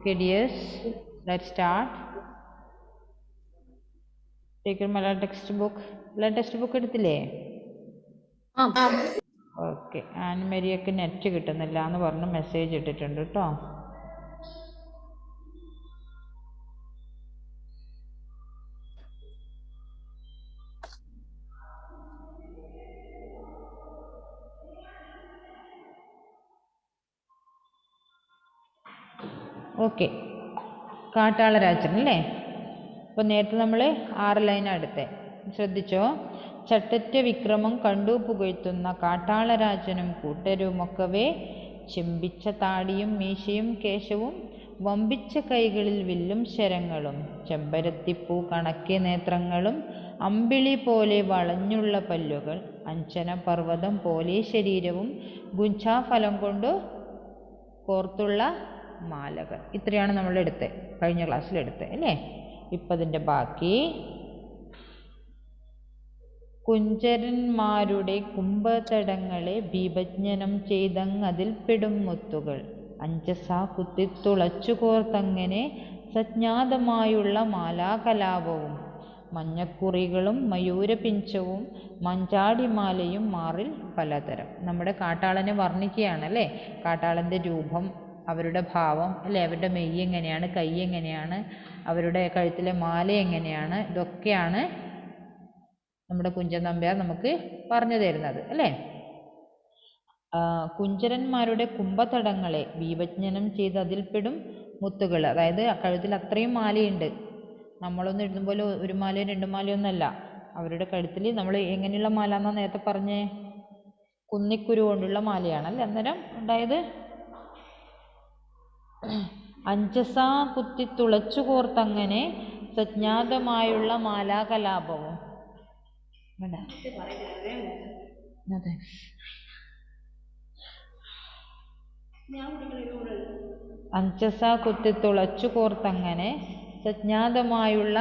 Okay, dears, let's start. Take your Malayalam textbook. Malayalam textbook എടുത്തില്ലേ? Okay. ആൻമരിയൊക്കെ net കിട്ടുന്നില്ല എന്ന് പറഞ്ഞ് മെസ്സേജ് ഇട്ടിട്ടുണ്ട് കേട്ടോ. ഓക്കെ, കാട്ടാളരാജൻ അല്ലേ? അപ്പോൾ നേരത്തെ നമ്മൾ 6 ലൈനാണ് എടുത്തത്, ശ്രദ്ധിച്ചോ. ചട്ടറ്റ വിക്രമം കണ്ടു പുകഴ്ത്തുന്ന കാട്ടാളരാജനും കൂട്ടരുമൊക്കവേ ചെമ്പിച്ച താടിയും മീശയും കേശവും വമ്പിച്ച കൈകളിൽ വില്ലും ശരങ്ങളും ചെമ്പരത്തിപ്പൂ കണക്കെ നേത്രങ്ങളും അമ്പിളി പോലെ വളഞ്ഞുള്ള പല്ലുകൾ അഞ്ചന പർവ്വതം പോലെ ശരീരവും ഗുഞ്ചാഫലം കൊണ്ട് കോർത്തുള്ള മാലകൾ. ഇത്രയാണ് നമ്മൾ എടുത്തത്, കഴിഞ്ഞ ക്ലാസ്സിലെടുത്തത് അല്ലേ? ഇപ്പം അതിൻ്റെ ബാക്കി. കുഞ്ചരന്മാരുടെ കുംഭതടങ്ങളെ വിഭജ്ഞനം ചെയ്തങ്ങതിൽ പെടും മുത്തുകൾ അഞ്ചസാ കുത്തിത്തുളച്ചു കോർത്തങ്ങനെ സജ്ഞാതമായുള്ള മാലാകലാപവും മഞ്ഞക്കുറികളും മയൂരപിഞ്ചവും മഞ്ചാടിമാലയും മാറിൽ പലതരം. നമ്മുടെ കാട്ടാളനെ വർണ്ണിക്കുകയാണല്ലേ. കാട്ടാളൻ്റെ രൂപം, അവരുടെ ഭാവം അല്ലേ, അവരുടെ മെയ്യ് എങ്ങനെയാണ്, കൈ എങ്ങനെയാണ്, അവരുടെ കഴുത്തിലെ മാല എങ്ങനെയാണ്, ഇതൊക്കെയാണ് നമ്മുടെ കുഞ്ചൻ നമ്പ്യാർ നമുക്ക് പറഞ്ഞു തരുന്നത് അല്ലേ. കുഞ്ചരന്മാരുടെ കുംഭതടങ്ങളെ വിഭജ്ഞനം ചെയ്ത് അതിൽപ്പെടും മുത്തുകൾ, അതായത് കഴുത്തിൽ അത്രയും മാലയുണ്ട്. നമ്മളൊന്നും ഇടുന്ന പോലെ ഒരു മാലയും 2 മാലയും ഒന്നല്ല. അവരുടെ കഴുത്തിൽ നമ്മൾ എങ്ങനെയുള്ള മാല എന്നാ നേരത്തെ പറഞ്ഞേ? കുന്നിക്കുരു കൊണ്ടുള്ള മാലയാണല്ലേ അന്നേരം ഉണ്ടായത്. അഞ്ചസാ കുത്തി തുളച്ചു കോർത്തങ്ങനെ സജ്ഞാതമായുള്ള മാലാകലാപവും. അഞ്ചസാ കുത്തി തുളച്ചു കോർത്തങ്ങനെ സജ്ഞാതമായുള്ള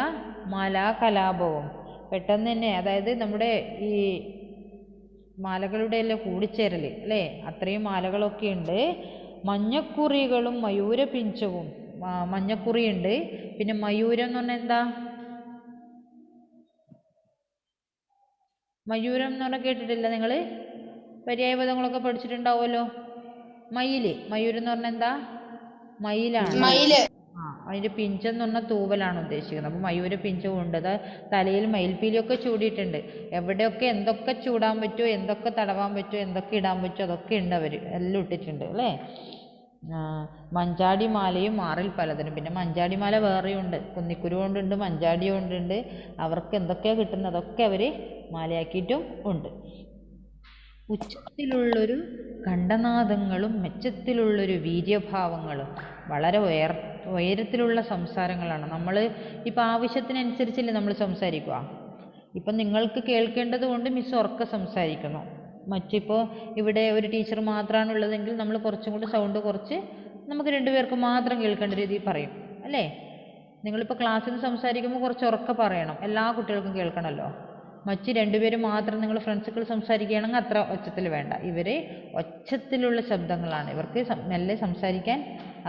മാലാകലാപവും. പെട്ടെന്ന് തന്നെ, അതായത് നമ്മുടെ ഈ മാലകളുടെ എല്ലാം കൂടിച്ചേരൽ അല്ലേ, അത്രയും മാലകളൊക്കെ ഉണ്ട്. മഞ്ഞക്കുറികളും മയൂരപിഞ്ചവും, മഞ്ഞക്കുറിയുണ്ട്. പിന്നെ മയൂരം എന്ന് പറഞ്ഞാൽ എന്താ? മയൂരം എന്ന് പറഞ്ഞാൽ കേട്ടിട്ടില്ല നിങ്ങൾ? പര്യായപദങ്ങളൊക്കെ പഠിച്ചിട്ടുണ്ടാവുമല്ലോ. മയില്, മയൂരം എന്ന് പറഞ്ഞാൽ എന്താ? മയിലാണ്. അതിൻ്റെ പിഞ്ചെന്ന് പറഞ്ഞാൽ തൂവലാണ് ഉദ്ദേശിക്കുന്നത്. അപ്പോൾ മയൂര പിഞ്ചവും ഉണ്ട്. അത് തലയിൽ മയിൽപ്പീലിയൊക്കെ ചൂടിയിട്ടുണ്ട്. എവിടെയൊക്കെ എന്തൊക്കെ ചൂടാൻ പറ്റുമോ, എന്തൊക്കെ തടവാൻ പറ്റുമോ, എന്തൊക്കെ ഇടാൻ പറ്റുമോ അതൊക്കെ ഉണ്ട്, അവർ എല്ലാം ഇട്ടിട്ടുണ്ട് അല്ലേ. മഞ്ചാടിമാലയും മാറിൽ പലതിനും. പിന്നെ മഞ്ചാടിമാല വേറെയുണ്ട്, കുന്നിക്കുരു കൊണ്ടുണ്ട്, മഞ്ചാടി കൊണ്ടുണ്ട്. അവർക്ക് എന്തൊക്കെയാണ് കിട്ടുന്നത് അതൊക്കെ അവർ മാലയാക്കിയിട്ടും ഉണ്ട്. ഉച്ചത്തിലുള്ളൊരു കണ്ഠനാദങ്ങളും മെച്ചത്തിലുള്ളൊരു വീര്യഭാവങ്ങളും വളരെ ഉയരത്തിലുള്ള സംസാരങ്ങളാണ്. നമ്മൾ ഇപ്പം ആവശ്യത്തിനനുസരിച്ചല്ലേ നമ്മൾ സംസാരിക്കുക. ഇപ്പം നിങ്ങൾക്ക് കേൾക്കേണ്ടത് കൊണ്ട് മിസ് ഉറക്കെ സംസാരിക്കുന്നു. മറ്റിപ്പോൾ ഇവിടെ ഒരു ടീച്ചർ മാത്രമാണ് ഉള്ളതെങ്കിൽ നമ്മൾ കുറച്ചും കൂടി സൗണ്ട് കുറച്ച് നമുക്ക് 2 പേർക്ക് മാത്രം കേൾക്കേണ്ട രീതിയിൽ പറയും അല്ലേ. നിങ്ങളിപ്പോൾ ക്ലാസ്സിൽ നിന്ന് സംസാരിക്കുമ്പോൾ കുറച്ച് ഉറക്കെ പറയണം, എല്ലാ കുട്ടികൾക്കും കേൾക്കണമല്ലോ. മറ്റ് 2 പേര് മാത്രം നിങ്ങൾ ഫ്രണ്ട്സുകൾ സംസാരിക്കുകയാണെങ്കിൽ അത്ര ഒച്ചത്തിൽ വേണ്ട. ഇവർ ഒച്ചത്തിലുള്ള ശബ്ദങ്ങളാണ്. ഇവർക്ക് മെല്ലെ സംസാരിക്കാൻ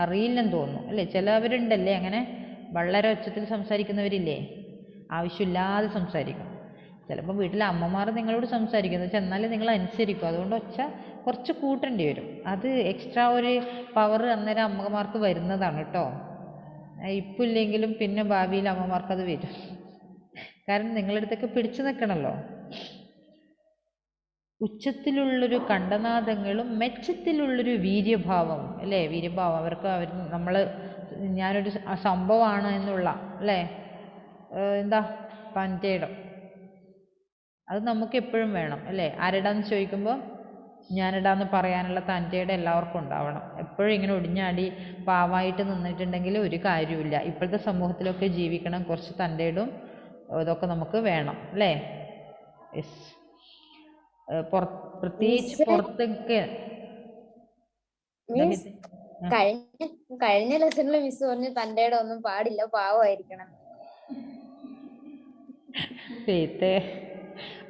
അറിയില്ലെന്ന് തോന്നുന്നു അല്ലേ. ചിലവരുണ്ടല്ലേ അങ്ങനെ വളരെ ഒച്ചത്തിൽ സംസാരിക്കുന്നവരില്ലേ, ആവശ്യമില്ലാതെ സംസാരിക്കും. ചിലപ്പോൾ വീട്ടിലെ അമ്മമാർ നിങ്ങളോട് സംസാരിക്കുന്നത് ചെന്നാലും നിങ്ങൾ അനുസരിക്കും. അതുകൊണ്ട് ഒച്ച കുറച്ച് കൂട്ടേണ്ടി വരും. അത് എക്സ്ട്രാ ഒരു പവർ അന്നേരം അമ്മമാർക്ക് വരുന്നതാണ് കേട്ടോ. ഇപ്പം ഇല്ലെങ്കിലും പിന്നെ ഭാവിയിൽ അമ്മമാർക്കത് വരും. കാരണം നിങ്ങളടുത്തൊക്കെ പിടിച്ചു നിൽക്കണമല്ലോ. ഉച്ചത്തിലുള്ളൊരു കണ്ഠനാദങ്ങളും മെച്ചത്തിലുള്ളൊരു വീര്യഭാവം അല്ലേ. വീര്യഭാവം അവർക്ക് ഞാനൊരു സംഭവമാണ് എന്നുള്ള അല്ലേ, എന്താ പന്തേടം, അത് നമുക്ക് എപ്പോഴും വേണം അല്ലേ. ആരെടാന്ന് ചോദിക്കുമ്പോൾ ഞാനിടാന്ന് പറയാനുള്ള തൻ്റെയിടം എല്ലാവർക്കും ഉണ്ടാവണം. എപ്പോഴും ഇങ്ങനെ ഒടിഞ്ഞാടി പാവായിട്ട് നിന്നിട്ടുണ്ടെങ്കിൽ ഒരു കാര്യമില്ല. ഇപ്പോഴത്തെ സമൂഹത്തിലൊക്കെ ജീവിക്കണം, കുറച്ച് തൻ്റെയിടും ഇതൊക്കെ നമുക്ക് വേണം അല്ലേ. യെസ്, പ്രത്യേകിച്ച് പുറത്തൊക്കെ. കഴിഞ്ഞ ലെസണിൽ മിസ് പറഞ്ഞു തൻ്റെയിടം ഒന്നും പാടില്ല, പാവമായിരിക്കണം.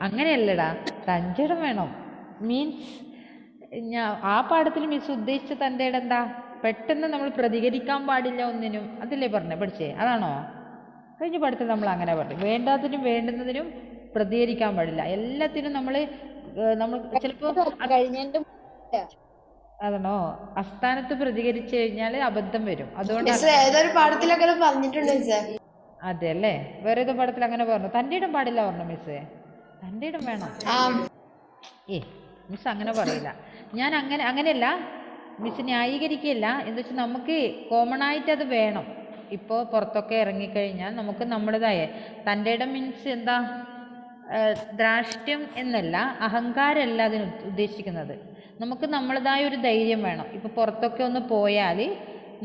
അങ്ങനെയല്ലടാ, തൻ്റെയിടം വേണം. മീൻസ് ആ പാഠത്തിൽ മിസ് ഉദ്ദേശിച്ച തൻ്റെയിടം എന്താ? പെട്ടെന്ന് നമ്മൾ പ്രതികരിക്കാൻ പാടില്ല ഒന്നിനും, അതല്ലേ പഠിച്ചേ? അതാണോ? കഴിഞ്ഞ പാഠത്തിൽ നമ്മൾ അങ്ങനെ പറഞ്ഞു. വേണ്ടാത്തതിനും വേണ്ടുന്നതിനും പ്രതികരിക്കാൻ പാടില്ല. എല്ലാത്തിനും നമ്മൾ ചിലപ്പോൾ കഴിഞ്ഞതിന്റെ അതാണോ, അസ്ഥാനത്ത് പ്രതികരിച്ചു കഴിഞ്ഞാൽ അബദ്ധം വരും. അതുകൊണ്ട് ഏതൊരു പാഠത്തിലൊക്കെ പറഞ്ഞിട്ടുണ്ട്. അതെ അല്ലേ? വേറെ ഏതോ പാഠത്തിൽ അങ്ങനെ പറഞ്ഞു. തൻ്റെ ഇടം പാടില്ല പറഞ്ഞു മിസ്സേ. തൻ്റെ ഇടം വേണം. മിസ് അങ്ങനെ പറയില്ല. ഞാൻ അങ്ങനെയല്ല മിസ്, ന്യായീകരിക്കുകയല്ല. എന്താ വെച്ചാൽ നമുക്ക് കോമൺ ആയിട്ട് അത് വേണം. ഇപ്പോൾ പുറത്തൊക്കെ ഇറങ്ങിക്കഴിഞ്ഞാൽ നമുക്ക് നമ്മുടേതായ തൻ്റെ ഇടം മീൻസ് എന്താ, ധാർഷ്ട്യം എന്നല്ല, അഹങ്കാരമല്ല അതിന് ഉദ്ദേശിക്കുന്നത്. നമുക്ക് നമ്മളതായ ഒരു ധൈര്യം വേണം. ഇപ്പോൾ പുറത്തൊക്കെ ഒന്ന് പോയാൽ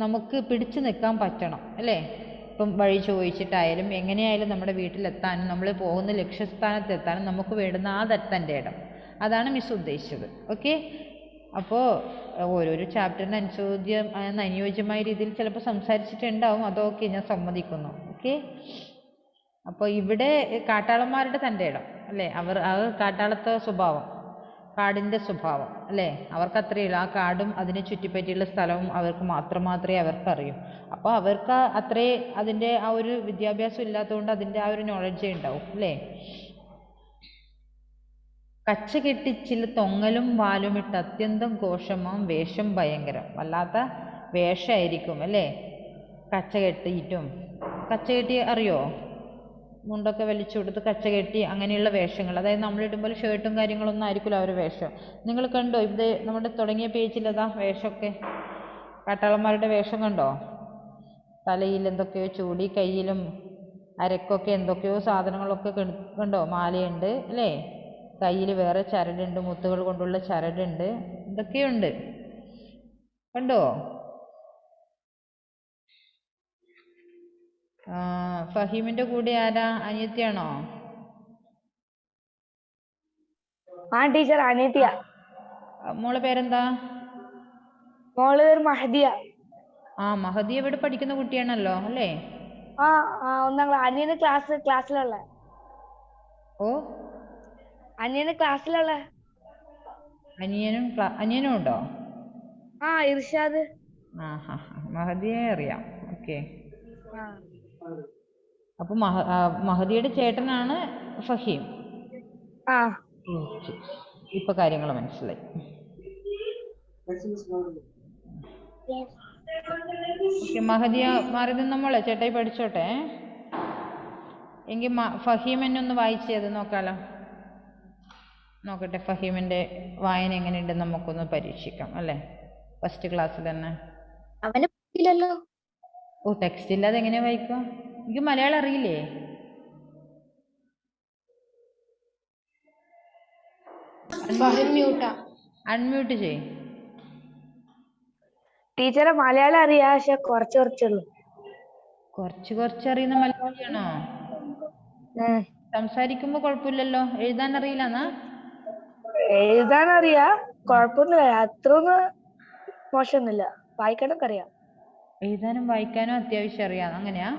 നമുക്ക് പിടിച്ചു നിൽക്കാൻ പറ്റണം അല്ലേ? ഇപ്പം വഴി ചോദിച്ചിട്ടായാലും എങ്ങനെയായാലും നമ്മുടെ വീട്ടിലെത്താനും നമ്മൾ പോകുന്ന ലക്ഷ്യസ്ഥാനത്തെത്താനും നമുക്ക് വേണ്ടുന്ന ആ തൻ്റെ ഇടം, അതാണ് മിസ് ഉദ്ദേശിച്ചത്. ഓക്കെ. അപ്പോൾ ഓരോരോ ചാപ്റ്ററിന് അനുയോജ്യമായ രീതിയിൽ ചിലപ്പോൾ സംസാരിച്ചിട്ടുണ്ടാവും. അതൊക്കെ ഞാൻ സമ്മതിക്കുന്നു. ഓക്കെ. അപ്പോൾ ഇവിടെ കാട്ടാളന്മാരുടെ തൻ്റെ ഇടം അല്ലേ, അത് കാട്ടാളത്തെ സ്വഭാവം, കാടിൻ്റെ സ്വഭാവം അല്ലേ, അവർക്ക് അത്രയേ ആ കാടും അതിനെ ചുറ്റിപ്പറ്റിയുള്ള സ്ഥലവും അവർക്ക് മാത്രമേ അവർക്കറിയൂ. അപ്പോൾ അവർക്ക് അത്രേ അതിൻ്റെ ആ ഒരു വിദ്യാഭ്യാസം ഇല്ലാത്തതുകൊണ്ട് അതിൻ്റെ ആ ഒരു നോളജേ ഉണ്ടാവും അല്ലേ. കച്ച കെട്ടിച്ചില തൊങ്ങലും വാലുമിട്ട് അത്യന്തം ഘോഷമാം വേഷം ഭയങ്കരം. വല്ലാത്ത വേഷമായിരിക്കും അല്ലേ, കച്ച കെട്ടി അറിയോ? മുണ്ടൊക്കെ വലിച്ചു കൊടുത്ത് കച്ച കെട്ടി അങ്ങനെയുള്ള വേഷങ്ങൾ, അതായത് നമ്മളിടുമ്പോൾ ഷർട്ടും കാര്യങ്ങളൊന്നും ആയിരിക്കില്ല അവർ വേഷം. നിങ്ങൾ കണ്ടോ ഇത് നമ്മുടെ തുടങ്ങിയ പേജിലതാ വേഷമൊക്കെ, കാട്ടാളന്മാരുടെ വേഷം കണ്ടോ? തലയിൽ എന്തൊക്കെയോ ചൂടി, കയ്യിലും അരക്കൊക്കെ എന്തൊക്കെയോ സാധനങ്ങളൊക്കെ കണ്ടോ? മാലയുണ്ട് അല്ലേ, കയ്യിൽ വേറെ ചരടുണ്ട്, മുത്തുകൾ കൊണ്ടുള്ള ചരടുണ്ട്, എന്തൊക്കെയുണ്ട് കണ്ടോ? ഫഹീമിന്റെ കൂടെ ആരാ? അനിയത്തിയാണോ? ടീച്ചർ അനിയത്തിയ. മോളെ പേരെന്താ? മോള് മഹദിയ. മഹദി ഇവിടെ പഠിക്കുന്ന കുട്ടിയാണല്ലോ അല്ലേ? അനിയന് ക്ലാസ്സിലുള്ള. ഓ, അനിയന് ക്ലാസ്സിലുള്ള. അനിയനും ഉണ്ടോ? ഇർഷാദ്. മഹദിയെ അറിയാം. ഓക്കെ. അപ്പൊ മഹദിയുടെ ചേട്ടനാണ് ഫഹീം. ഇപ്പൊ കാര്യങ്ങൾ മനസ്സിലായി. മഹദിയ മാറി നിന്ന് മോളെ ചേട്ടായി പഠിച്ചോട്ടെ. എങ്കിൽ ഫഹീം എന്നെ ഒന്ന് വായിച്ചത് നോക്കാലോ. നോക്കട്ടെ ഫഹീമിന്റെ വായന എങ്ങനെയുണ്ടെന്ന് നമുക്കൊന്ന് പരീക്ഷിക്കാം അല്ലേ, ഫസ്റ്റ് ക്ലാസ്സിൽ തന്നെ. ഓ, ടെക്സ്റ്റ് ഇല്ലാതെ എങ്ങനെ വായിക്കും? എനിക്ക് മലയാളം അറിയില്ലേ? അൺമ്യൂട്ട് ചെയ്. ടീച്ചറെ മലയാളം അറിയാം, പക്ഷെ കുറച്ചുള്ളൂ. കുറച്ച് അറിയുന്ന മലയാളിയാണോ? സംസാരിക്കുമ്പോ കുഴപ്പമില്ലല്ലോ. എഴുതാൻ അറിയില്ലെന്നാ? എഴുതാനറിയാ, കുഴപ്പമൊന്നുമില്ല, അത്രയൊന്നും മോശമൊന്നുമില്ല. വായിക്കാനൊക്കെ അറിയാം. എഴുതാനും വായിക്കാനും അത്യാവശ്യം അറിയാം, അങ്ങനെയാ?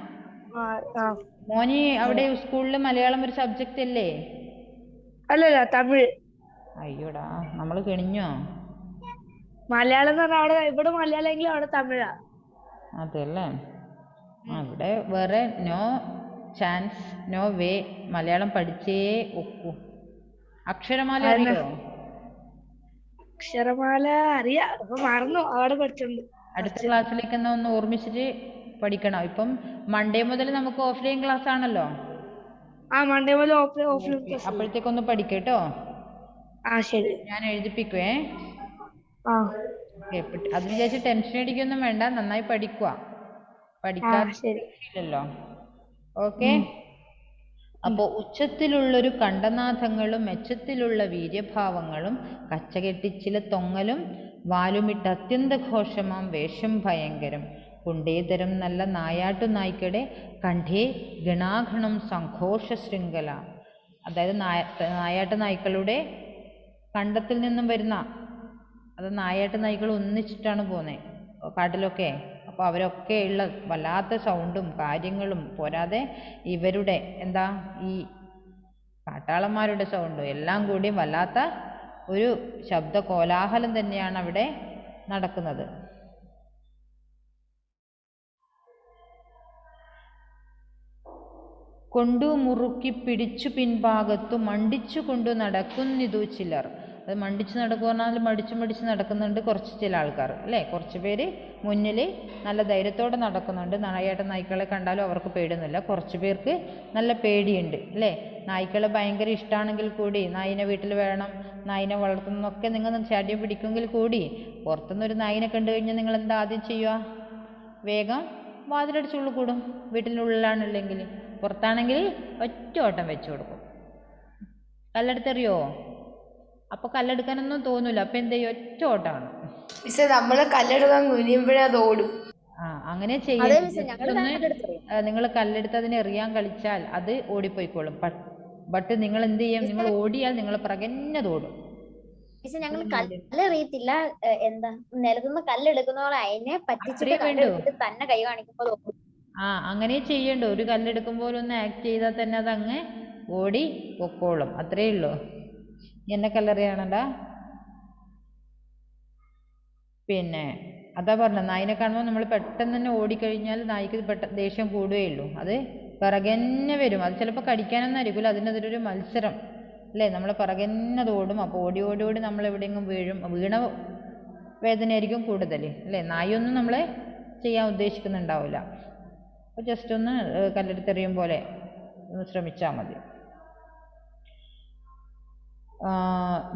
മോനി അവിടെ സ്കൂളിൽ മലയാളം ഒരു സബ്ജക്റ്റ് അല്ലേ? അല്ലല്ല, തമിഴ്. അയ്യോടാ, നമ്മള് കെണിഞ്ഞോ? മലയാളം എന്ന് പറഞ്ഞാൽ അവിടെ, ഇവിടെ മലയാളമെങ്കിലും അവിടെ തമിഴാ. അതെല്ലേ. ഇവിടെ വേറെ no chance, no way, Malayalam പഠിച്ചേ ഒക്കൂ. അക്ഷരമാല അറിയോ? അക്ഷരമാല അറിയാം, അപ്പൊ മറന്നു, അവിടെ പഠിച്ചിട്ടുണ്ട്. അടുത്ത ക്ലാസ്സിലേക്ക് ഒന്ന് ഓർമ്മിച്ചിട്ട് പഠിക്കണം. ഇപ്പം മൺഡേ മുതൽ നമുക്ക് ഓഫ്ലൈൻ ക്ലാസ് ആണല്ലോ. മൺഡേ മുതൽ ഓഫ്ലൈൻ. അപ്പോഴത്തേക്കൊന്ന് പഠിക്കട്ടോ. ശരി, ഞാൻ എഴുതിപ്പിക്കുവേ. അത് വിചാരിച്ച് ടെൻഷൻ അടിക്കൊന്നും വേണ്ട, നന്നായി പഠിക്കുക. പഠിക്കാറില്ലല്ലോ. ഓക്കെ. അപ്പോൾ ഉച്ചത്തിലുള്ളൊരു കണ്ഠനാഥങ്ങളും മെച്ചത്തിലുള്ള വീര്യഭാവങ്ങളും കച്ചകെട്ടിച്ചില തൊങ്ങലും വാലുമിട്ട് അത്യന്ത ഘോഷമാം വേഷം ഭയങ്കരം കുണ്ടേതരം നല്ല നായാട്ടു നായ്ക്കടെ കണ്ഠേ ഗണാഗണം സംഘോഷ ശൃംഖല. അതായത് നായാട്ട് നായ്ക്കളുടെ കണ്ടത്തിൽ നിന്നും വരുന്ന, അത് നായാട്ട് നായ്ക്കൾ ഒന്നിച്ചിട്ടാണ് പോകുന്നത് കാട്ടിലൊക്കെ. അപ്പോൾ അവരൊക്കെ ഉള്ള വല്ലാത്ത സൗണ്ടും കാര്യങ്ങളും പോരാതെ ഇവരുടെ എന്താ ഈ കാട്ടാളന്മാരുടെ സൗണ്ടും എല്ലാം കൂടി വല്ലാത്ത ഒരു ശബ്ദ കോലാഹലം തന്നെയാണ് അവിടെ നടക്കുന്നത്. കൊണ്ടു മുറുക്കി പിടിച്ചു പിൻഭാഗത്തു മണ്ടിച്ചു കൊണ്ടു നടക്കുന്നിതു ചിലർ. അത് മണ്ടിച്ച് നടക്കുക പറഞ്ഞാൽ മടിച്ച് നടക്കുന്നുണ്ട് കുറച്ച് ചില ആൾക്കാർ അല്ലേ. കുറച്ച് പേര് മുന്നിൽ നല്ല ധൈര്യത്തോടെ നടക്കുന്നുണ്ട്. നായാട്ട നായ്ക്കളെ കണ്ടാലും അവർക്ക് പേടിയൊന്നുമില്ല. കുറച്ച് പേർക്ക് നല്ല പേടിയുണ്ട് അല്ലേ. നായ്ക്കളെ ഭയങ്കര ഇഷ്ടമാണെങ്കിൽ കൂടി, നായിനെ വീട്ടിൽ വേണം, നായിനെ വളർത്തുന്നതൊക്കെ നിങ്ങൾ ചാടിയും പിടിക്കുമെങ്കിൽ കൂടി, പുറത്തുനിന്നൊരു നായിനെ കണ്ടു കഴിഞ്ഞാൽ നിങ്ങൾ എന്താ ആദ്യം ചെയ്യുക? വേഗം വാതിലടിച്ചുള്ളിൽ കൂടും. വീട്ടിനുള്ളിലാണില്ലെങ്കിൽ. പുറത്താണെങ്കിൽ ഒറ്റ ഓട്ടം വെച്ചു കൊടുക്കും. കല്ലെടുത്തെറിയോ? അപ്പോൾ കല്ലെടുക്കാനൊന്നും തോന്നില്ല. അപ്പം എന്ത് ചെയ്യും? ഒറ്റ ഓട്ടമാണ്. മിസ്സേ നമ്മള് കല്ലെടുക്കാൻ കുനിയുമ്പോഴേ അത് ഓടും. അങ്ങനെ അതെ ചെയ്യരുത്. മിസ്സേ, ഞങ്ങൾ ഒന്ന് കല്ലെടുത്തെറിയും. നിങ്ങൾ കല്ലെടുത്ത് അതിനെ എറിയാൻ കളിച്ചാൽ അത് ഓടിപ്പോയിക്കോളും. ബട്ട് നിങ്ങൾ എന്ത് ചെയ്യും? നിങ്ങൾ ഓടിയാൽ നിങ്ങൾ പ്രകന്നത് ഓടും. മിസ്സേ, ഞങ്ങൾ കല്ലെറിയത്തില്ല. എന്താ, നിലത്തുനിന്ന് കല്ലെടുക്കുന്ന പോലെ അതിനെ പറ്റിച്ചിട്ട് കല്ലെടുത്തിട്ട് തന്നെ കൈ കാണിക്കുമ്പോൾ ഓടും. അങ്ങനെ ചെയ്യണ്ട. ഒരു കല്ലെടുക്കുമ്പോൾ ഒന്ന് ആക്ട് ചെയ്താൽ തന്നെ അത് അങ്ങ് ഓടി പൊക്കോളും. അത്രേ ഉള്ളൂ. എന്നെ കല്ലെറിയാണടാ. പിന്നെ അതാ പറഞ്ഞ, നായിനെ കാണുമ്പോൾ നമ്മൾ പെട്ടെന്ന് തന്നെ ഓടിക്കഴിഞ്ഞാൽ നായിക്ക് ദേഷ്യം കൂടുകയുള്ളൂ. അത് പിറകന്നെ വരും. അത് ചിലപ്പോൾ കടിക്കാനൊന്നും ആയിരിക്കില്ല. അതിനെതിരൊരു മത്സരം അല്ലേ. നമ്മൾ പിറകന്നത് ഓടും. അപ്പോൾ ഓടി ഓടി ഓടി നമ്മൾ എവിടെയെങ്കിലും വീഴും. വീണ വേദനയായിരിക്കും കൂടുതൽ അല്ലേ. നായൊന്നും നമ്മളെ ചെയ്യാൻ ഉദ്ദേശിക്കുന്നുണ്ടാവില്ല. അപ്പോൾ ജസ്റ്റ് ഒന്ന് കല്ലെടുത്തെറിയും പോലെ ഒന്ന് ശ്രമിച്ചാൽ മതി.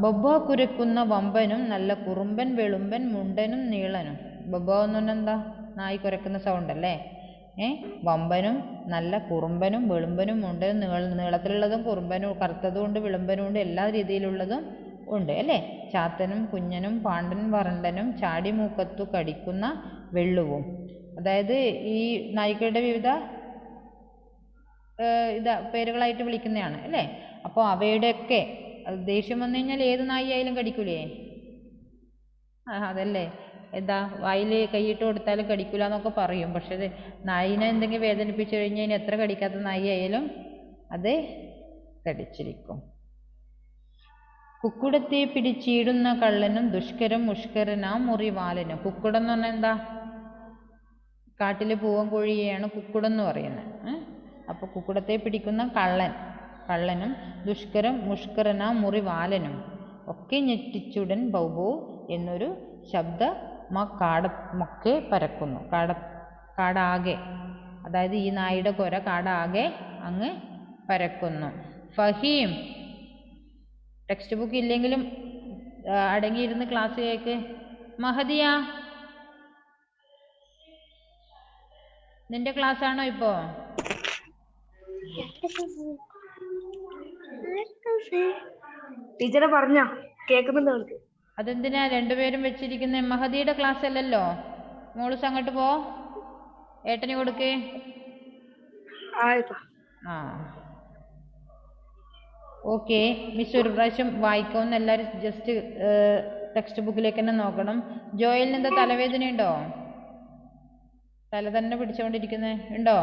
ബൊബ്ബ കുരക്കുന്ന വമ്പനും നല്ല കുറുമ്പൻ വെളുമ്പൻ മുണ്ടനും നീളനും. ബൊബ്ബ എന്ന് പറഞ്ഞാൽ എന്താ? നായി കുരക്കുന്ന സൗണ്ട് അല്ലേ. വമ്പനും നല്ല കുറുമ്പനും വെളുമ്പനും മുണ്ടനും നീളത്തിലുള്ളതും കുറുമ്പനും കറുത്തതും ഉണ്ട്, വിളുമ്പനും ഉണ്ട്, എല്ലാ രീതിയിലുള്ളതും ഉണ്ട് അല്ലേ. ചാത്തനും കുഞ്ഞനും പാണ്ടൻ വരണ്ടനും ചാടി മൂക്കത്തു കടിക്കുന്ന വെള്ളുവും. അതായത് ഈ നായ്ക്കളുടെ വിവിധ പേരുകളായിട്ട് വിളിക്കുന്നതാണ് അല്ലേ. അപ്പോൾ അവയുടെയൊക്കെ ദേഷ്യം വന്നു കഴിഞ്ഞാൽ ഏത് നായി ആയാലും കടിക്കൂലേ? അതല്ലേ, എന്താ വായിൽ കൈയിട്ട് കൊടുത്താലും കടിക്കൂല എന്നൊക്കെ പറയും. പക്ഷേ നായിനെ എന്തെങ്കിലും വേദനിപ്പിച്ചു കഴിഞ്ഞാൽ ഇനി എത്ര കടിക്കാത്ത നായി ആയാലും അത് കടിച്ചിരിക്കും. കുക്കുടത്തെ പിടിച്ചിടുന്ന കള്ളനും ദുഷ്കരം മുഷ്കരനാ മുറിവാലനും. കുക്കുടം എന്ന് പറഞ്ഞാൽ എന്താ? കാട്ടിൽ പൂവൻ കോഴിയെയാണ് കുക്കുടം എന്ന് പറയുന്നത്. അപ്പോൾ കുക്കുടത്തെ പിടിക്കുന്ന കള്ളനും ദുഷ്കരം മുഷ്കരനാ മുറിവാലനും ഒക്കെ ഞെട്ടിച്ചുടൻ ബൗബോ എന്നൊരു ശബ്ദ കാടമൊക്കെ പരക്കുന്നു. കാടാകെ, അതായത് ഈ നായുടെ കൊര കാടാകെ അങ്ങ് പരക്കുന്നു. ഫഹീം, ടെക്സ്റ്റ് ബുക്ക് ഇല്ലെങ്കിലും അടങ്ങിയിരുന്ന് ക്ലാസ് കേൾക്ക്. മഹദിയ, നിന്റെ ക്ലാസ് ആണോ ഇപ്പോ? ടീച്ചറെ പറഞ്ഞോ, കേൾക്കുന്നുണ്ട്. അതെന്തിനാ രണ്ടുപേരും വെച്ചിരിക്കുന്നത്? മഹദിയുടെ ക്ലാസ് അല്ലല്ലോ. മോളൂസ് അങ്ങോട്ട് പോ, ഏട്ടന് കൊടുക്കേ. ഓക്കെ മിസ്, ഒരു പ്രാവശ്യം വായിക്കാമെന്ന് എല്ലാവരും ജസ്റ്റ് ടെക്സ്റ്റ് ബുക്കിലേക്ക് തന്നെ നോക്കണം. ജോയലിന് എന്താ തലവേദനയുണ്ടോ? തല തന്നെ പിടിച്ചുകൊണ്ടിരിക്കുന്നത് ഉണ്ടോ?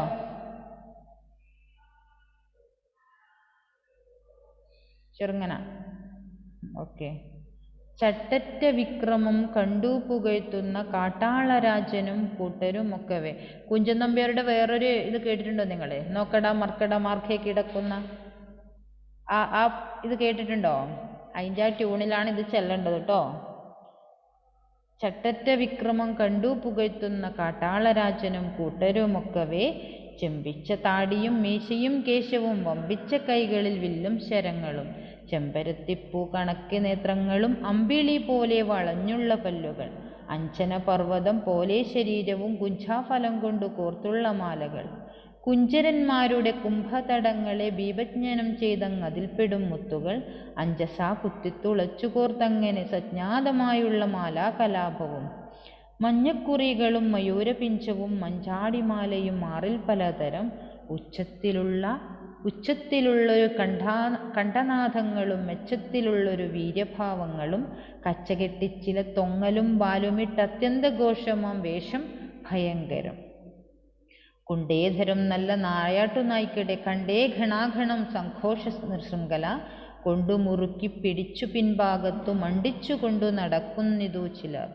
ചെറുങ്ങന. ഓക്കെ. ചട്ടറ്റ വിക്രമം കണ്ടു പുകഴ്ത്തുന്ന കാട്ടാളരാജനും കൂട്ടരും ഒക്കവേ. കുഞ്ചൻ നമ്പ്യാരുടെ വേറൊരു ഇത് കേട്ടിട്ടുണ്ടോ നിങ്ങൾ? നോക്കട മർക്കട മാർക്കേ കിടക്കുന്ന ആ ഇത് കേട്ടിട്ടുണ്ടോ? അതിൻ്റെ ആ ട്യൂണിലാണ് ഇത് ചെല്ലേണ്ടത് കേട്ടോ. ചട്ടറ്റ വിക്രമം കണ്ടു പുകഴ്ത്തുന്ന കാട്ടാളരാജനും കൂട്ടരുമൊക്കവേ ചെമ്പിച്ച താടിയും മീശയും കേശവും വമ്പിച്ച കൈകളിൽ വില്ലും ശരങ്ങളും ചെമ്പരത്തിപ്പൂ കണക്ക് നേത്രങ്ങളും അമ്പിളി പോലെ വളഞ്ഞുള്ള പല്ലുകൾ അഞ്ചന പർവ്വതം പോലെ ശരീരവും കുഞ്ചാഫലം കൊണ്ട് കോർത്തുള്ള മാലകൾ കുഞ്ചരന്മാരുടെ കുംഭതടങ്ങളെ ബീഭജ്ഞനം ചെയ്തങ്ങതിൽപ്പെടും മുത്തുകൾ അഞ്ചസാ കുത്തിത്തുളച്ചു കോർത്തങ്ങനെ സജ്ഞാതമായുള്ള മാലാകലാപവും മഞ്ഞക്കുറികളും മയൂരപിഞ്ചവും മഞ്ചാടിമാലയും മാറിൽ പലതരം ഉച്ചത്തിലുള്ളൊരു കണ്ഠനാഥങ്ങളും മെച്ചത്തിലുള്ളൊരു വീര്യഭാവങ്ങളും കച്ചകെട്ടിച്ചില തൊങ്ങലും ബാലുമിട്ട് അത്യന്ത ഘോഷമാം വേഷം ഭയങ്കരം കുണ്ടേധരം നല്ല നായാട്ടുനായ്ക്കിടെ കണ്ടേ ഘണാഘണം സഘോഷ ശൃംഖല കൊണ്ടു മുറുക്കി പിടിച്ചു പിൻഭാഗത്തു മണ്ടിച്ചു കൊണ്ടു നടക്കുന്നിതു ചിലർ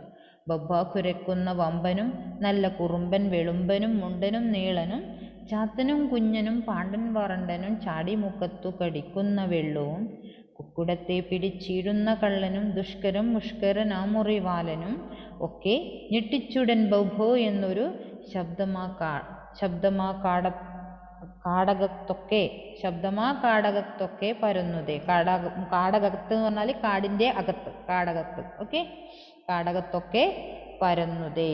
ബൊബ്ബ കുരക്കുന്ന വമ്പനും നല്ല കുറുമ്പൻ വെളുമ്പനും മുണ്ടനും നീളനും ചാത്തനും കുഞ്ഞനും പാണ്ടൻ വറണ്ടനും ചാടിമുഖത്തു കടിക്കുന്ന വെള്ളവും കുക്കുടത്തെ പിടിച്ചിടുന്ന കള്ളനും ദുഷ്കരം മുഷ്കരനാമുറിവാലനും ഒക്കെ ഞെട്ടിച്ചുടൻ ബൗഭോ എന്നൊരു കാടകത്തൊക്കെ പരന്നുതേ. കാടകത്ത് എന്ന് പറഞ്ഞാൽ കാടിൻ്റെ അകത്ത്, കാടകത്ത്. ഓക്കെ, കാടകത്തൊക്കെ പരന്നുതേ.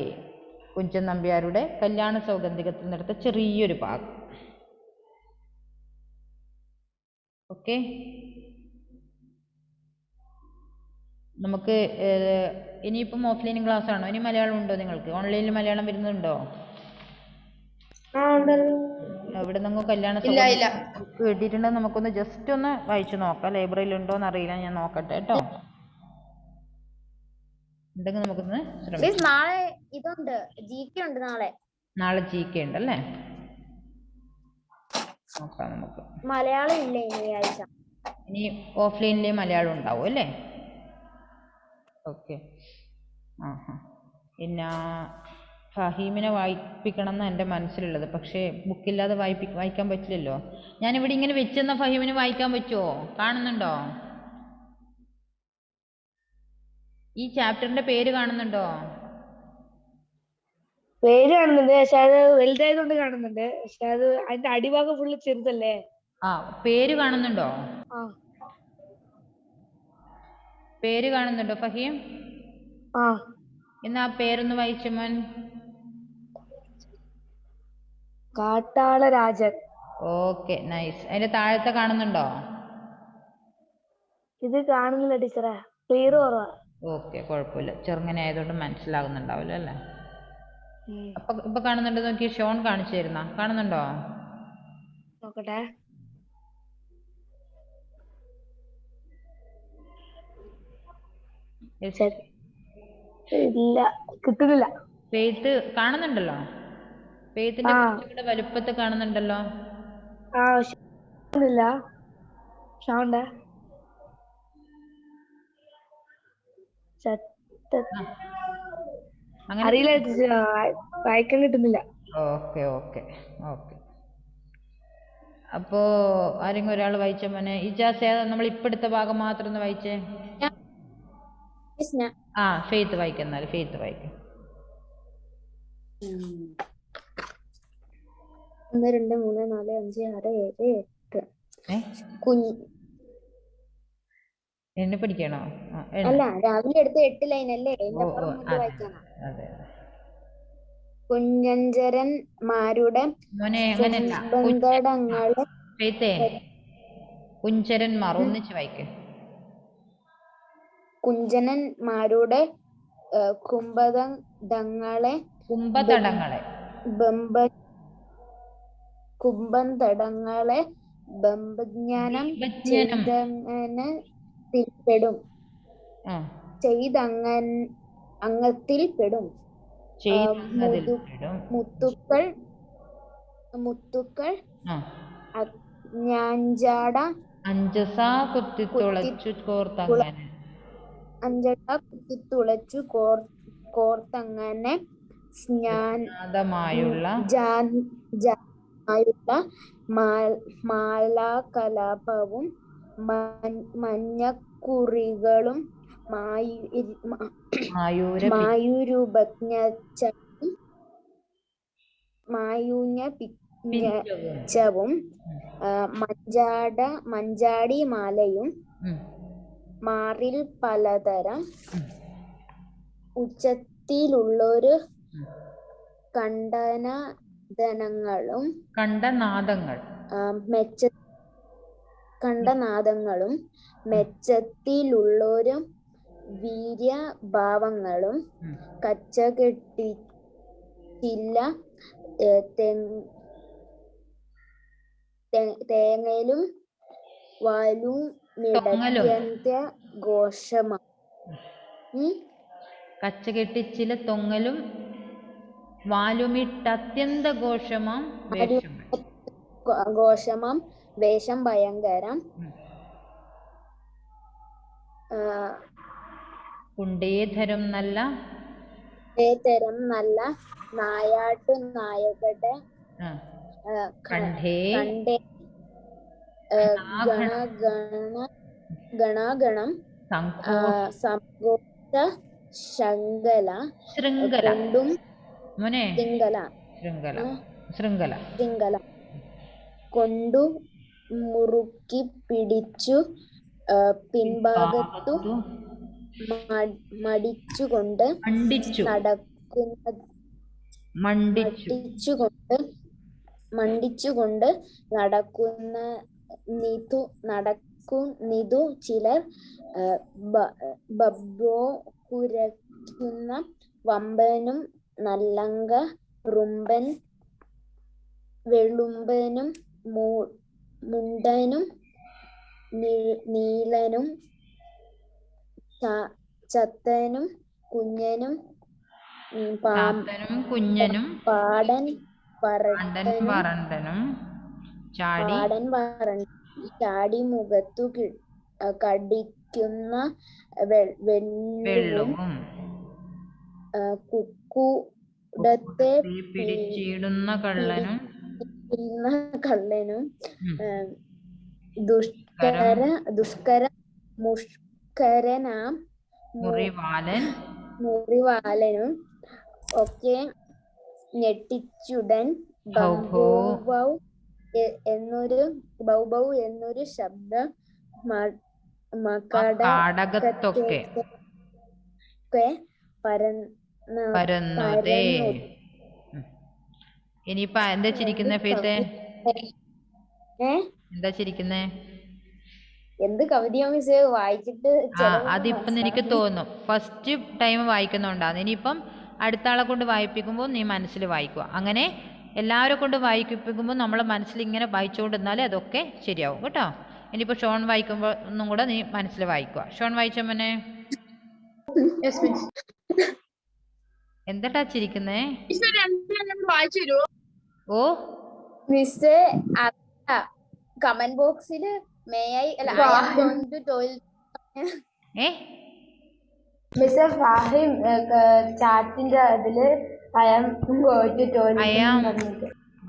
കുഞ്ചൻ നമ്പ്യാരുടെ കല്യാണ സൗഗന്ധികത്തിൽ നിന്നെടുത്ത ചെറിയൊരു ഭാഗം. ഓക്കെ, നമുക്ക് ഇനിയിപ്പം ഓഫ്ലൈൻ ക്ലാസ് ആണോ? ഇനി മലയാളം ഉണ്ടോ നിങ്ങൾക്ക്? ഓൺലൈനിൽ മലയാളം വരുന്നുണ്ടോ? എവിടെ നിങ്ങൾ കല്യാണ കേട്ടിട്ടുണ്ടെങ്കിൽ നമുക്കൊന്ന് ജസ്റ്റ് ഒന്ന് വായിച്ചു നോക്കാം. ലൈബ്രറിയിൽ ഉണ്ടോന്ന് അറിയില്ല, ഞാൻ നോക്കട്ടെ കേട്ടോ. ഉണ്ടെങ്കിൽ നമുക്കൊന്ന് ശ്രമിക്കാം. നാളെ ഇതുണ്ട്, GK ഉണ്ട് നാളെ. നാളെ GK ഉണ്ടല്ലേ? നോക്കാം നമുക്ക്. മലയാളം ഇല്ല ഈ ആഴ്ച. ഇനി ഓഫ്ലൈനിലെ മലയാളം ഉണ്ടാവും അല്ലേ? ഓക്കെ. പിന്നെ ഫഹീമിനെ വായിപ്പിക്കണം എന്ന് എൻ്റെ മനസ്സിലുള്ളത്. പക്ഷേ ബുക്കില്ലാതെ വായിക്കാൻ പറ്റില്ലല്ലോ. ഞാനിവിടെ ഇങ്ങനെ വെച്ചെന്ന ഫഹീമിന് വായിക്കാൻ പറ്റുമോ? കാണുന്നുണ്ടോ? ഈ ചാപ്റ്ററിന്റെ പേര് കാണുന്നുണ്ടോ? പേര് കാണുന്നുണ്ട്, പക്ഷെ അത് വലുതായതുകൊണ്ട് കാണുന്നുണ്ട്. പക്ഷെ അത് അതിന്റെ അടിഭാഗം ഫുള്ള് ചെറുതല്ലേ. പേര് കാണുന്നുണ്ടോ? പേര് കാണുന്നുണ്ടോ ഫഹീം? എന്നാ പേരൊന്ന് വായിച്ചു മോൻ. കാട്ടാളരാജൻ. Okay, nice. അതിന്റെ താഴത്തെ കാണുന്നുണ്ടോ? ഇത് കാണുന്നില്ല ടീച്ചറെ, ക്ലിയർ കുറവാ. ഓക്കെ, കുഴപ്പമില്ല. ചെറുങ്ങനെ ആയതുകൊണ്ട് മനസ്സിലാകുന്നുണ്ടാവില്ല അല്ലേ? ഇപ്പൊ കാണുന്നുണ്ടോ നോക്കി. ഷോൺ കാണിച്ചു തരുന്ന കാണുന്നുണ്ടോ? നോക്കട്ടെ. ഇല്ല, കിട്ടുന്നില്ല. ഫെയ്ത്ത് കാണുന്നുണ്ടല്ലോ. ഫെയ്ത്തിന്റെ കുറച്ചും കൂടെ വലുപ്പത്തിൽ കാണുന്നുണ്ടല്ലോ. അറിയില്ല, വായിക്കാൻ കിട്ടുന്നില്ല. Okay okay okay. അപ്പോ ആരെങ്കിലും ഒരാൾ വായിച്ച മോനെ. ഇജാസ് നമ്മൾ ഇപ്പൊ എടുത്ത ഭാഗം മാത്രം ഒന്ന് വായിച്ചേ. ഫെയ്ത്ത് വായിക്കുന്നാല്. ഫെയ്ത്ത് വായിക്കും. 1 2 3 4 5 6 7 8 എന്നെ പഠിക്കണോ? അല്ല, രാവിലെ എടുത്ത 8 ലൈൻ അല്ലേ? അതെ. കുഞ്ഞഞ്ചരന്മാരുടെ കുഞ്ചരന്മാർ ഒന്നിച്ച് വായിക്കും. കുഞ്ചനന്മാരുടെ കുംഭതടങ്ങളെ ബമ്പജ്ഞാനം ചെയ്തങ്ങത്തിൽപ്പെടും. മുത്തുക്കൾ അജ്ഞാഞ്ചാട കുത്തിത്തുളച്ചു കോർത്തങ്ങനെ സ്നാദമായുള്ള മാലാകലാപവും മഞ്ഞക്കുറികളും മായൂഞ്ഞപിഞ്ഞവും മഞ്ചാടി മാലയും മാറിൽ പലതരം ഉച്ചത്തിലുള്ളൊരു കണ്ടനാദങ്ങളും മെച്ചത്തിലുള്ളൊരു വീര്യഭാവങ്ങളും കച്ചകെട്ടിച്ചില്ല തേങ്ങലും വാലുമിടത്യന്ത ഘോഷമാം. കച്ചകെട്ടിച്ചില തൊങ്ങലും വാലുമിട്ടത്യന്ത ഘോഷമാം വേഷം ഭയങ്കരം. കുണ്ടേതരം നല്ല നായാട്ടു നായകടെ കണ്ഠേ കണ്ഠേ ഗണാഗണം സംഘോഷ ശൃംഖല ശൃംഖല കൊണ്ടും മോനെ ശൃംഖല ശൃംഖല ശൃംഖല ശൃംഖല കൊണ്ടു മുറുക്കി പിടിച്ചു പിൻഭാഗത്തു മടിച്ചുകൊണ്ട് മണ്ടിച്ചുകൊണ്ട് നടക്കുന്നിതു ചിലർ ബബ്ബോ കുരയ്ക്കുന്ന വമ്പനും നല്ലങ്ക റുമ്പൻ വെളുമ്പനും മുണ്ടനും നീലനും ചത്തനും കുഞ്ഞനും പാടൻ വരണ്ടനും ചാടി മുഖത്തു കടിക്കുന്ന വെള്ളുവും കുക്കുടത്തെ പിടിച്ചിടുന്ന കള്ളനും ദുഷ്കര മുഷ്കരനാം മുറിവാലനും ഒക്കെ ഞെട്ടിച്ചുടൻ ബൗബൗ എന്നൊരു ശബ്ദം മകടകത്തൊക്കെ പരന്നതേ. ഇനിയിപ്പോ എന്താ ചിരിക്കുന്നേ ഫീത്തെ? എന്താ ചിരിക്കുന്നേ? എന്ത് കവിതയാ മിസ്സേ വായിച്ചിട്ട്? അതിപ്പം എനിക്ക് തോന്നും ഫസ്റ്റ് ടൈം വായിക്കുന്നുണ്ടാന്ന്. ഇനിയിപ്പം അടുത്ത ആളെ കൊണ്ട് വായിപ്പിക്കുമ്പോൾ നീ മനസ്സിൽ വായിക്കുക. അങ്ങനെ എല്ലാവരെ കൊണ്ട് വായിപ്പിക്കുമ്പോൾ നമ്മളെ മനസ്സിൽ ഇങ്ങനെ വായിച്ചുകൊണ്ടിരുന്നാലേ അതൊക്കെ ശരിയാവും കേട്ടോ. ഇനിയിപ്പോൾ ഷോൺ വായിക്കുമ്പോൾ ഒന്നും കൂടെ നീ മനസ്സിൽ വായിക്കുക. ഷോൺ വായിച്ചമ്മനെ. എന്താ ചിരിക്കുന്നേ? ഓ മിസ്സേ കമന്റ് ബോക്സിൽ മിസ്റ്റർ ഫാഹിം ചാറ്റിന്റെ അതില് I am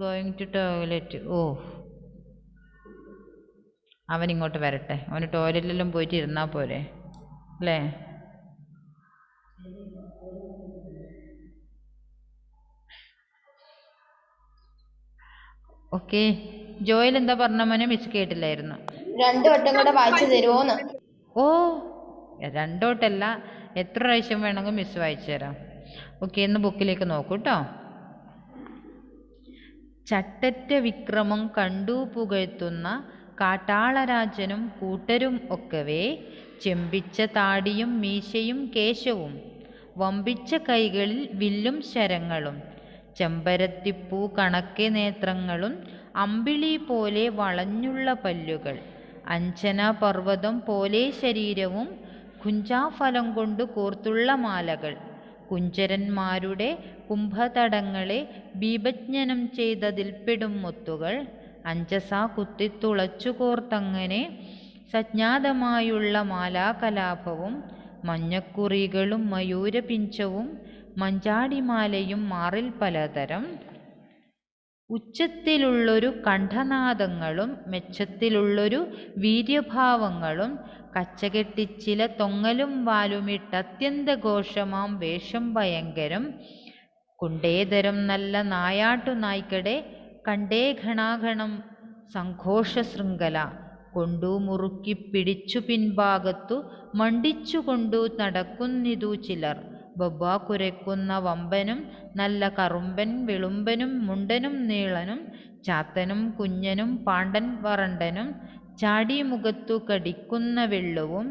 going to toilet. ഓ അവൻ ഇങ്ങോട്ട് വരട്ടെ. അവന് ടോയ്ലറ്റിലെല്ലാം പോയിട്ട് ഇരുന്നാ പോരെ അല്ലേ? ഓക്കെ. ജോയൽ എന്താ പറഞ്ഞ മോനെ? മിസ് കേട്ടില്ലായിരുന്നു. 2 വട്ടം കൂടെ വായിച്ചു തരുമോന്ന്? ഓ 2 വട്ടമല്ല, എത്ര പ്രാവശ്യം വേണമെങ്കിൽ മിസ് വായിച്ചു തരാം. ഓക്കെ, എന്ന് ബുക്കിലേക്ക് നോക്കൂ കേട്ടോ. ചട്ടറ്റ വിക്രമം കണ്ടു പുകഴ്ത്തുന്ന കാട്ടാളരാജനും കൂട്ടരും ഒക്കവേ ചെമ്പിച്ച താടിയും മീശയും കേശവും വമ്പിച്ച കൈകളിൽ വില്ലും ശരങ്ങളും ചെമ്പരത്തിപ്പൂ കണക്കെ നേത്രങ്ങളും അമ്പിളി പോലെ വളഞ്ഞുള്ള പല്ലുകൾ അഞ്ജന പർവ്വതം പോലെ ശരീരവും കുഞ്ചാഫലം കൊണ്ട് കോർത്തുള്ള മാലകൾ കുഞ്ചരന്മാരുടെ കുംഭതടങ്ങളെ ബീഭജ്ഞനം ചെയ്തതിൽപ്പെടും മുത്തുകൾ അഞ്ജസ കുത്തിത്തുളച്ചു കോർത്തങ്ങനെ സജ്ഞാതമായുള്ള മാലാകലാപവും മഞ്ഞക്കുറികളും മയൂരപിഞ്ചവും മഞ്ചാടിമാലയും മാറിൽ പലതരം ഉച്ചത്തിലുള്ളൊരു കണ്ഠനാദങ്ങളും മെച്ചത്തിലുള്ളൊരു വീര്യഭാവങ്ങളും കച്ചകെട്ടിച്ചില തൊങ്ങലും വാലുമിട്ടത്യന്ത ഘോഷമാം വേഷം ഭയങ്കരം കുണ്ടേതരം നല്ല നായാട്ടു നായ്ക്കടെ കണ്ടേ ഘണാഘണം സംഘോഷ ശൃംഖല കൊണ്ടു മുറുക്കി പിടിച്ചു പിൻഭാഗത്തു മണ്ടിച്ചുകൊണ്ടു നടക്കുന്നിതു ചിലർ ബൊബ്ബ കുരയ്ക്കുന്ന വമ്പനും നല്ല കറുമ്പൻ വെളുമ്പനും മുണ്ടനും നീളനും ചാത്തനും കുഞ്ഞനും പാണ്ടൻ വറണ്ടനും ചാടി മുഖത്തു കടിക്കുന്ന വെള്ളുവും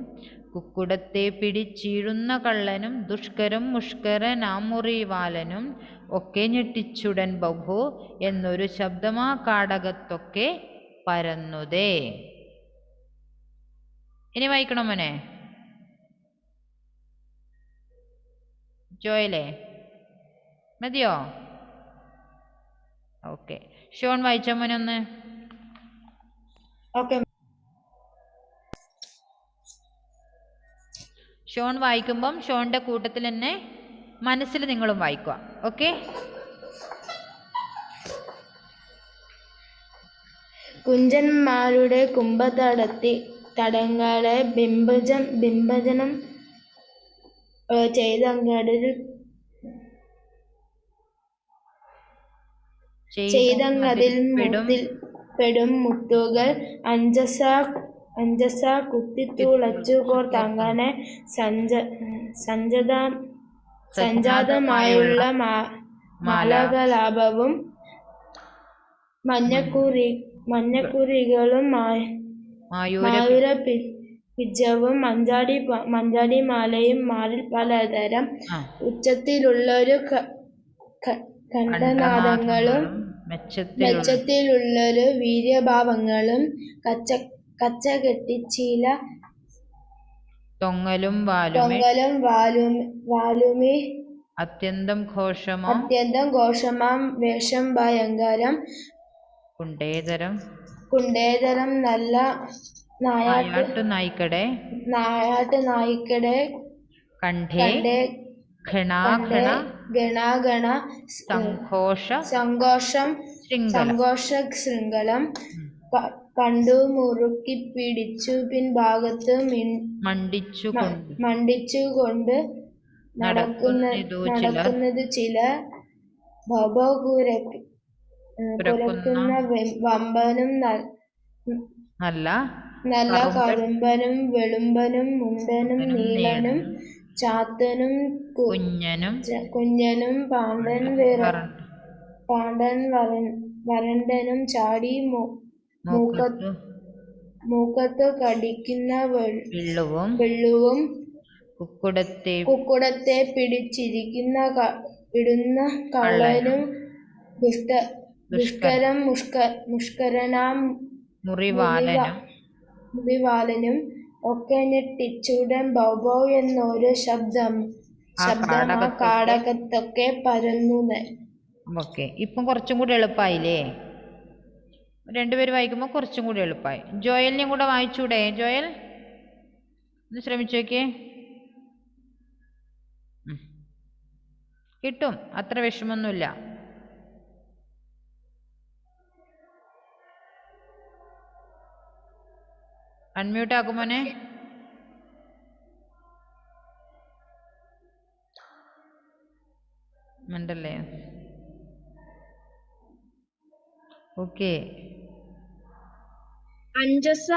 കുക്കുടത്തെ പിടിച്ചീഴുന്ന കള്ളനും ദുഷ്കരം മുഷ്കരനാമുറിവാലനും ഒക്കെ ഞെട്ടിച്ചുടൻ ബഹു എന്നൊരു ശബ്ദമാ കാടകത്തൊക്കെ പരന്നുതേ. ഇനി വായിക്കണോ മോനെ? ജോയലേ മതിയോ? ഓക്കെ, ഷോൺ വായിച്ചോ മോനെ ഒന്ന്. ഓക്കെ. ഷോൺ വായിക്കുമ്പം ഷോണിന്റെ കൂട്ടത്തിൽ തന്നെ മനസ്സിൽ നിങ്ങളും വായിക്കുക. ഓക്കെ. കുഞ്ചന്മാരുടെ കുംഭതടങ്ങളെ ബിംബജനം ചെയ്തങ്ങതിൽ പെടും മുത്തുകൾ അഞ്ചസ കുത്തിത്തുളച്ചു കോർത്തങ്ങനെ സഞ്ജാതമായുള്ള മാലാകലാപവും മഞ്ഞക്കുറികളും മായൂര പിജ്ജവും മഞ്ചാടിമാലയും മാറിൽ പലതരം ഉച്ചത്തിലുള്ളൊരു കണ്ഠനാദങ്ങളും മെച്ചത്തിലുള്ളൊരു വീര്യഭാവങ്ങളും കച്ചകെട്ടിച്ചില തൊങ്ങലും വാലുമി അത്യന്തം ഘോഷമാം വേഷം ഭയങ്കരം കുണ്ടേതരം നല്ല നായാട്ടു നായിക്കടെ കണ്ഠേ ഗണാഗണ സങ്കോഷം ശൃംഖലം കണ്ടു മുറുക്കി പിടിച്ചു പിൻഭാഗത്ത് മണ്ടിച്ചുകൊണ്ട് നടക്കുന്നത് ചിലർ കുരക്കുന്ന വമ്പനും നല്ല കറുമ്പനും വെളുമ്പനും മുണ്ടനും നീളനും ചാത്തനും കുഞ്ഞനും പാണ്ഡൻ വരണ്ടനും ചാടി മൂക്കത്ത് കടിക്കുന്ന വെള്ളുവും കുക്കുടത്തെ പിടിച്ചിടുന്ന കള്ളനും ദുഷ്കരം മുഷ്കരനാം മുറിവാലനും ഒക്കെ ഞെട്ടിച്ചുടൻ ബൗ എന്നൊരു ശബ്ദം കാടകത്തൊക്കെ പരന്നു. ഓക്കെ, ഇപ്പം കുറച്ചും കൂടി എളുപ്പമായില്ലേ? രണ്ടുപേര് വായിക്കുമ്പോൾ കുറച്ചും കൂടി എളുപ്പമായി. ജോയലിനെയും കൂടെ വായിച്ചൂടെ? ജോയൽ ഒന്ന് ശ്രമിച്ചു നോക്കിയേ. കിട്ടും, അത്ര വിഷമൊന്നുമില്ല. അൺമ്യൂട്ട് ആക്കുമോനെ. മണ്ടല്ലേ? ഓക്കെ. അഞ്ചസ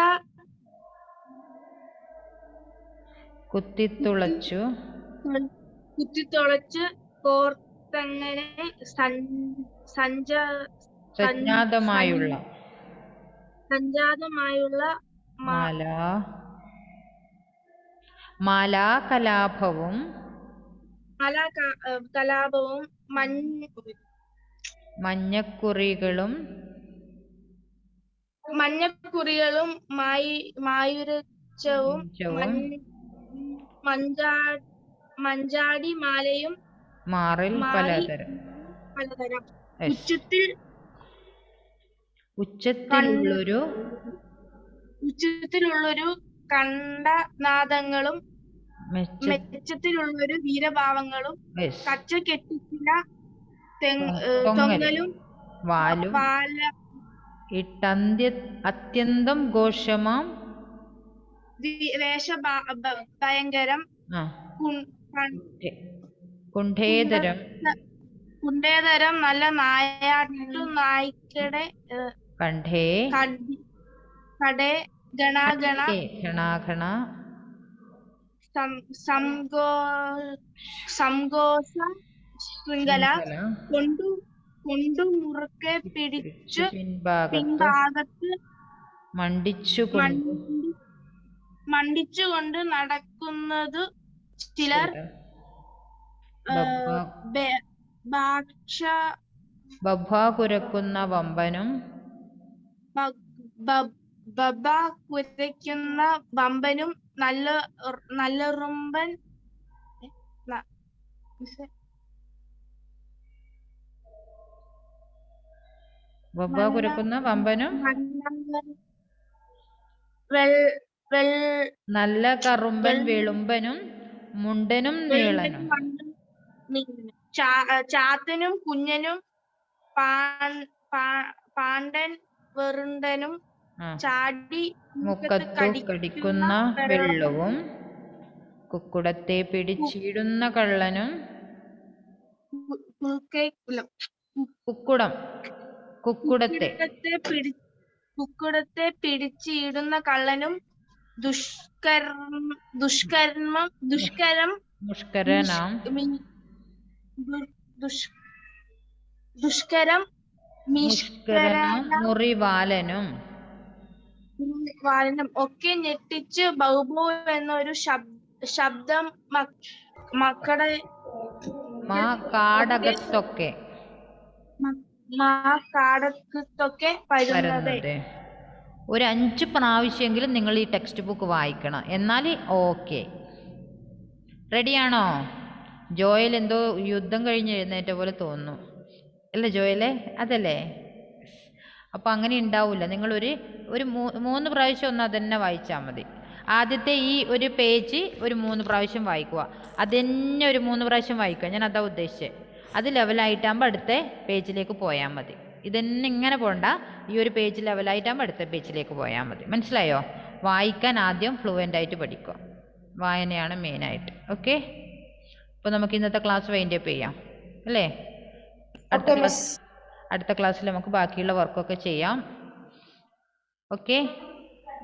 കുത്തിത്തുളച്ചു കോർത്തങ്ങനെ സഞ്ജാതമായുള്ള മാലാകലാപവും മഞ്ഞക്കുറികളും മായൂരച്ചവും മഞ്ചാടി മാലയും മാറിൽ പലതരം ഉച്ചത്തിലുള്ളൊരു കണ്ഠനാദങ്ങളും മെച്ചത്തിലുള്ളൊരു വീരഭാവങ്ങളും കച്ചകെട്ടിച്ചില തൊങ്ങലും വാലും അത്യന്തം ഘോഷമാം വേഷ ഭയങ്കരം കുണ്ടേതരം നല്ല നായാട്ടു നായിക്കടെ കടേ ഗണാഗണ സംഘോഷ ശൃംഖല കൊണ്ടു മുറുക്കെ പിടിച്ചു പിൻഭാഗത്ത് മണ്ടിച്ചുകൊണ്ട് നടക്കുന്നത് ചിലർ കുരക്കുന്ന വമ്പനും നല്ലുറുമ്പൻ കുരക്കുന്ന വമ്പനും നല്ല കറുമ്പൻ വെളുമ്പനും മുണ്ടനും നീളനും ചാത്തനും കുഞ്ഞനും പാണ്ഡൻ വെറുണ്ടനും ആ ചാടി മുക്കത്തു കടിക്കുന്ന വെള്ളവും കുക്കുടത്തെ പിടിച്ചിടുന്ന കള്ളനും കുക്കുടം കുക്കുടത്തെ കുക്കുടത്തെ പിടിച്ചിടുന്ന കള്ളനും മുഷ്കരനാം ദുഷ്കരം മുറിവാലനും വാലനും ഒക്കെ ഞെട്ടിച്ച് ബൗബോ എന്നൊരു ശബ്ദം കാടകത്തൊക്കെ കാടകത്തൊക്കെ വരുന്നത്. ഒരു 5 പ്രാവശ്യമെങ്കിലും നിങ്ങൾ ഈ ടെക്സ്റ്റ് ബുക്ക് വായിക്കണം, എന്നാൽ ഓക്കെ. റെഡിയാണോ? ജോയൽ എന്തോ യുദ്ധം കഴിഞ്ഞ് എഴുന്നേറ്റ പോലെ തോന്നുന്നു അല്ലേ ജോയലെ? അതല്ലേ? അപ്പോൾ അങ്ങനെ ഉണ്ടാവില്ല. നിങ്ങളൊരു 3 പ്രാവശ്യം ഒന്ന് അതന്നെ വായിച്ചാൽ മതി. ആദ്യത്തെ ഈ ഒരു പേജ് ഒരു 3 പ്രാവശ്യം വായിക്കുക, അതന്നെ ഒരു 3 പ്രാവശ്യം വായിക്കുക. ഞാൻ അതാ ഉദ്ദേശിച്ചത്. അത് ലെവലായിട്ടാകുമ്പോൾ അടുത്ത പേജിലേക്ക് പോയാൽ മതി. ഇതന്നെ ഇങ്ങനെ പോകണ്ട, ഈ ഒരു പേജ് ലെവലായിട്ടാകുമ്പോൾ അടുത്ത പേജിലേക്ക് പോയാൽ മതി. മനസ്സിലായോ? വായിക്കാൻ ആദ്യം ഫ്ലുവൻ്റ് ആയിട്ട് പഠിക്കുക. വായനയാണ് മെയിനായിട്ട്. ഓക്കെ, അപ്പോൾ നമുക്ക് ഇന്നത്തെ ക്ലാസ് വൈൻഡ് അപ്പ് ചെയ്യാം അല്ലേ? അടുത്ത ക്ലാസ്സിൽ നമുക്ക് ബാക്കിയുള്ള വർക്കൊക്കെ ചെയ്യാം. Okay,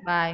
by.